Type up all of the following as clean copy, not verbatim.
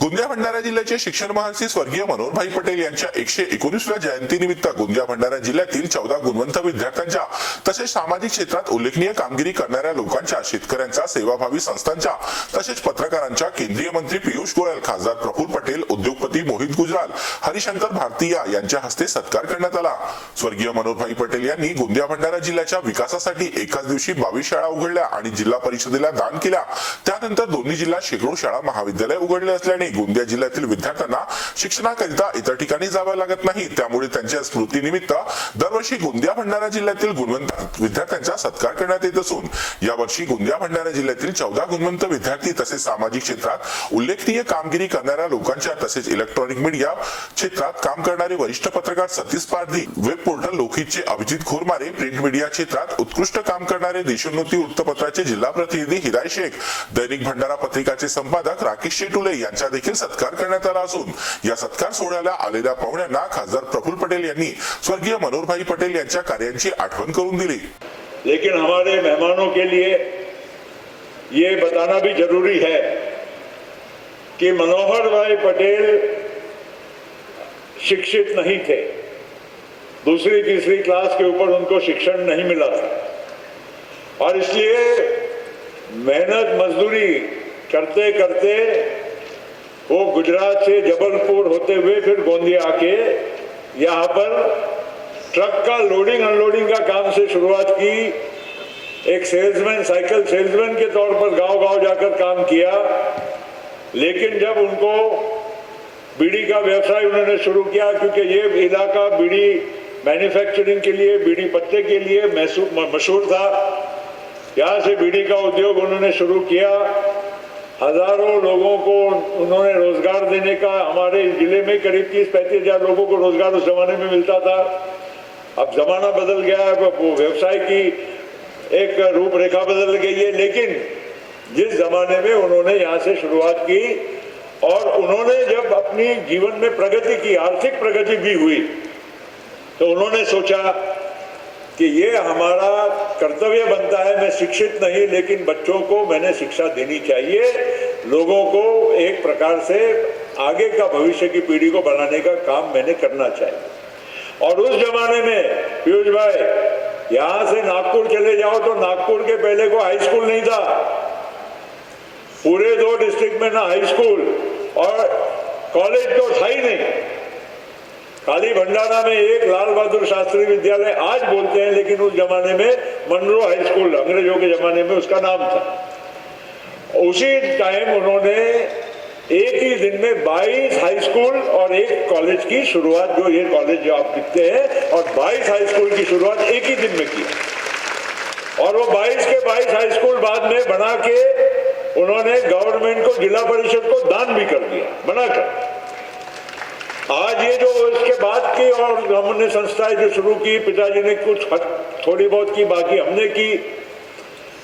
गोंदिया भंडारा जिल्ह्याचे शिक्षण महर्षी स्वर्गीय मनोहरभाई पटेल यांच्या 119व्या जयंतीनिमित्त गोंदिया भंडारा जिल्ह्यातील 14 गुणवंत विद्यार्थ्यांच्या तसेच सामाजिक क्षेत्रात उल्लेखनीय कामगिरी करणाऱ्या लोकांच्या, शेतकऱ्यांच्या, सेवाभावी संस्थांच्या तसेच पत्रकारांच्या केंद्रीय मंत्री पियुष गोयल, खासदार प्रफुल्ल पटेल, उद्योगपती मोहित गुजराल, हरिशंकर भारतीय यांच्या हस्ते सत्कार करण्यात आला। स्वर्गीय मनोहरभाई पटेल यांनी गोंदिया भंडारा जिल्ह्याच्या विकासासाठी एकाच दिवशी 22 शाळा उघडल्या आणि जिल्हा परिषदेला दान केल्या। त्यानंतर दोन्ही जिल्ह्यात शेकडो शाळा, महाविद्यालय उघडले असल्याने गोंदिया जिल्ह्यातील विद्यार्थ्यांना शिक्षणाकरिता इतर ठिकाणी जावे लागत नाही। त्यामुळे त्यांच्या स्मृतीनिमित्त दरवर्षी गोंदिया भंडारा जिल्ह्यातील गुणवंत विद्यार्थ्यांचा सत्कार करण्यात येत असून यावर्षी गोंदिया भंडारा जिल्ह्यातील 14 गुणवंत विद्यार्थी तसेच सामाजिक क्षेत्रात उल्लेखनीय कामगिरी करणाऱ्या लोकांच्या तसेच इलेक्ट्रॉनिक मीडिया क्षेत्रात काम करणारे वरिष्ठ पत्रकार सतीश पारधी, वेब पोर्टल लोकहितचे अभिजित खोरमारे, प्रिंट मीडिया क्षेत्रात उत्कृष्ट काम करणारे देशोन्नती वृत्तपत्राचे जिल्हा प्रतिनिधी हिराय शेख, दैनिक भंडारा पत्रिकाचे संपादक राकेश शेटुले यांचा देखील सत्कार करण्यात आला असून या सत्कार सोहळ्याला आलेल्या पाहुण्यांना खासदार प्रफुल्ल पटेल यांनी स्वर्गीय मनोहरभाई पटेल यांच्या कार्यांची आठवण करून दिली। लेकिन हमारे मेहमानों के लिए ये बताना भी जरूरी है कि मनोहरभाई पटेल शिक्षित नहीं थे। दूसरी तीसरी क्लास के ऊपर उनको शिक्षण नहीं मिला था और इसलिए मेहनत मजदूरी करते करते वो गुजरात से जबलपुर होते हुए फिर गोंदिया आके यहाँ पर ट्रक का लोडिंग अनलोडिंग का काम से शुरुआत की। एक सेल्समैन, साइकिल सेल्समैन के तौर पर गांव-गांव जाकर काम किया, लेकिन जब उनको बीड़ी का व्यवसाय उन्होंने शुरू किया, क्योंकि ये इलाका बीड़ी मैन्युफैक्चरिंग के लिए, बीड़ी पत्ते के लिए मशहूर था, यहाँ से बीड़ी का उद्योग उन्होंने शुरू किया। हजारों लोगों को उन्होंने रोजगार देने का, हमारे जिले में करीब 30-35 हजार लोगों को रोजगार उस जमाने में मिलता था। अब जमाना बदल गया है, वो व्यवसाय की एक रूपरेखा बदल गई है, लेकिन जिस जमाने में उन्होंने यहाँ से शुरुआत की और उन्होंने जब अपनी जीवन में प्रगति की, आर्थिक प्रगति भी हुई, तो उन्होंने सोचा कि ये हमारा कर्तव्य बनता है। मैं शिक्षित नहीं, लेकिन बच्चों को मैंने शिक्षा देनी चाहिए, लोगों को एक प्रकार से आगे का भविष्य की पीढ़ी को बनाने का काम मैंने करना चाहिए। और उस जमाने में पीयूष भाई, यहाँ से नागपुर चले जाओ तो नागपुर के पहले को हाई स्कूल नहीं था। पूरे 2 डिस्ट्रिक्ट में ना हाई स्कूल और कॉलेज तो था ही नहीं। खाली भंडारा में एक लाल बहादुर शास्त्री विद्यालय आज बोलते हैं, लेकिन उस जमाने में मनरो हाई स्कूल, अंग्रेजों के जमाने में उसका नाम था। उसी टाइम उन्होंने एक ही दिन में 22 हाई स्कूल और एक कॉलेज की शुरुआत, जो ये कॉलेज जो आप दिखते हैं, और 22 हाई स्कूल की शुरुआत एक ही दिन में की। और वो 22 के 22 हाई स्कूल बाद में बना के उन्होंने गवर्नमेंट को, जिला परिषद को दान भी कर दिया बनाकर। आज ये जो इसके बाद की और हमने संस्थाएं जो शुरू की, पिताजी ने कुछ थोड़ी बहुत की, बाकी हमने की,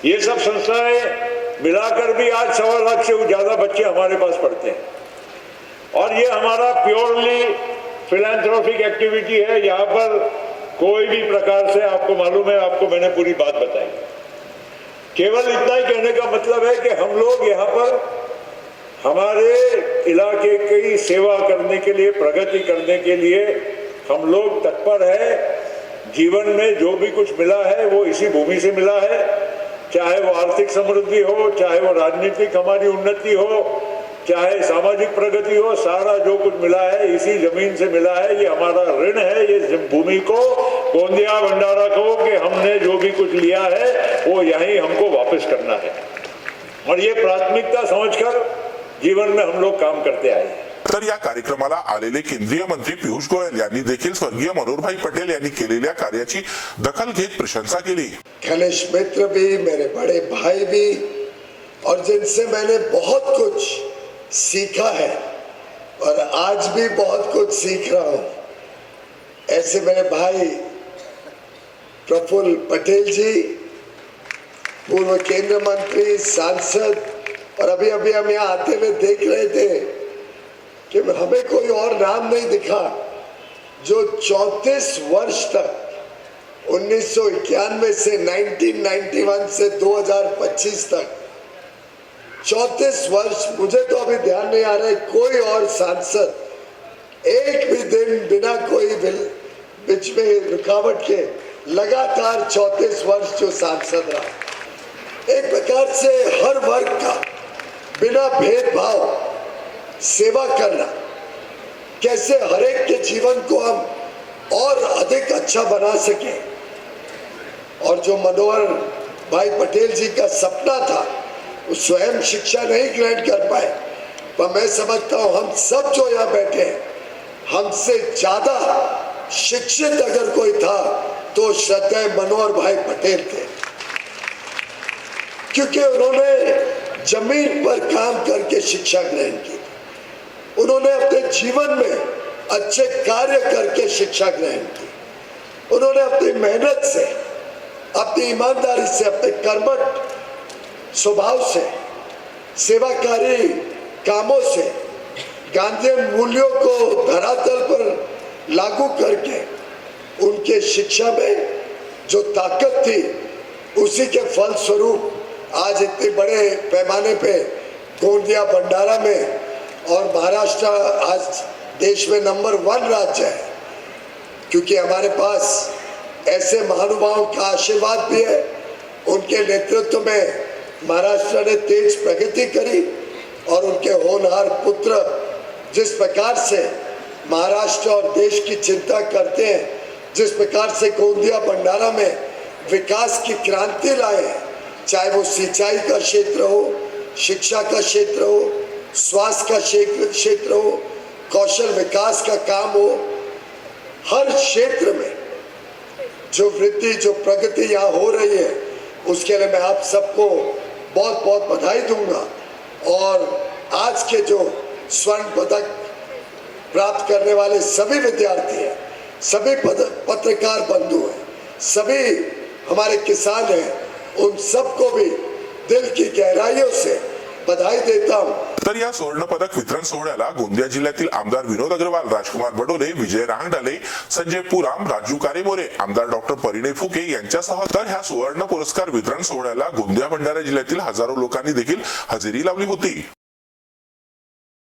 ये सब संस्थाएं मिलाकर भी आज 1.25 लाख से ज्यादा बच्चे हमारे पास पढ़ते हैं। और ये हमारा प्योरली फिलैंथ्रोपिक एक्टिविटी है। यहाँ पर कोई भी प्रकार से, आपको मालूम है, आपको मैंने पूरी बात बताई। केवल इतना ही कहने का मतलब है कि हम लोग यहाँ पर हमारे इलाके की सेवा करने के लिए, प्रगति करने के लिए हम लोग तत्पर है। जीवन में जो भी कुछ मिला है वो इसी भूमि से मिला है, चाहे वो आर्थिक समृद्धि हो, चाहे वो राजनीतिक हमारी उन्नति हो, चाहे सामाजिक प्रगति हो, सारा जो कुछ मिला है इसी जमीन से मिला है। ये हमारा ऋण है ये भूमि को, गोंदिया भंडारा को, कि हमने जो भी कुछ लिया है वो यहीं हमको वापस करना है। और ये प्राथमिकता समझकर जीवन में हम लोग काम करते आए। तर या कार्यक्रमाला आलेले केंद्रीय मंत्री पियुष गोयल यांनी देखील स्वर्गीय मनोहरभाई पटेल यांनी केलेल्या कार्याची दखल घेत प्रशंसा केली। घनिष्ठ मित्र भी, मेरे बड़े भाई भी, और जिनसे मैंने बहुत कुछ सीखा है और आज भी बहुत कुछ सीख रहा हूं, ऐसे मेरे भाई प्रफुल्ल पटेल जी, पूर्व केंद्रीय मंत्री, सांसद, और अभी अभी हम यहाँ आते हुए देख रहे थे कि हमें कोई और नाम नहीं दिखा जो 34 वर्ष तक 1991 से 1991 से 2025 तक 34 वर्ष, मुझे तो अभी ध्यान नहीं आ रहा है कोई और सांसद एक भी दिन बिना कोई बीच में रुकावट के लगातार 34 वर्ष जो सांसद रहा, एक प्रकार से हर वर्ग का बिना भेदभाव सेवा करना, कैसे हर एक के जीवन को हम और अधिक अच्छा बना सके। और जो मनोहर भाई पटेल जी का सपना था, वो स्वयं शिक्षा नहीं ग्रहण कर पाए, पर मैं समझता हूं हम सब जो यहाँ बैठे हैं, हमसे ज्यादा शिक्षित अगर कोई था तो श्रद्धेय मनोहर भाई पटेल थे, क्योंकि उन्होंने जमीन पर काम करके शिक्षा ग्रहण की, उन्होंने अपने जीवन में अच्छे कार्य करके शिक्षा ग्रहण की, उन्होंने अपनी मेहनत से, अपनी ईमानदारी से, अपने कर्मठ स्वभाव से, सेवाकारी कामों से गांधीयन मूल्यों को धरातल पर लागू करके उनके शिक्षा में जो ताकत थी, उसी के फलस्वरूप आज इतने बड़े पैमाने पे गोंदिया भंडारा में और महाराष्ट्र आज देश में नंबर 1 राज्य है, क्योंकि हमारे पास ऐसे महानुभावों का आशीर्वाद भी है। उनके नेतृत्व में महाराष्ट्र ने तेज प्रगति करी और उनके होनहार पुत्र जिस प्रकार से महाराष्ट्र और देश की चिंता करते हैं, जिस प्रकार से गोंदिया भंडारा में विकास की क्रांति लाए हैं, चाहे वो सिंचाई का क्षेत्र हो, शिक्षा का क्षेत्र हो, स्वास्थ्य का क्षेत्र हो, कौशल विकास का काम हो, हर क्षेत्र में जो वृद्धि, जो प्रगति यहाँ हो रही है, उसके लिए मैं आप सबको बहुत बहुत बधाई दूंगा। और आज के जो स्वर्ण पदक प्राप्त करने वाले सभी विद्यार्थी हैं, सभी पत्रकार बंधु हैं, सभी हमारे किसान हैं, उन सबको भी दिल की गहराइयों से बधाई देता हूं। तर या सुवर्ण पदक वितरण सोहळ्याला गोंदिया जिल्ह्यातील आमदार विनोद अग्रवाल, राजकुमार बडोले, विजय राहंगडाले, संजय पुराम, राजू कारेमोरे, आमदार डॉक्टर परिणय फुके यांच्यासह तर ह्या सुवर्ण पुरस्कार वितरण सोहळ्याला गोंदिया भंडारा जिल्ह्यातील हजारो लोकांनी देखील हजेरी लावली होती।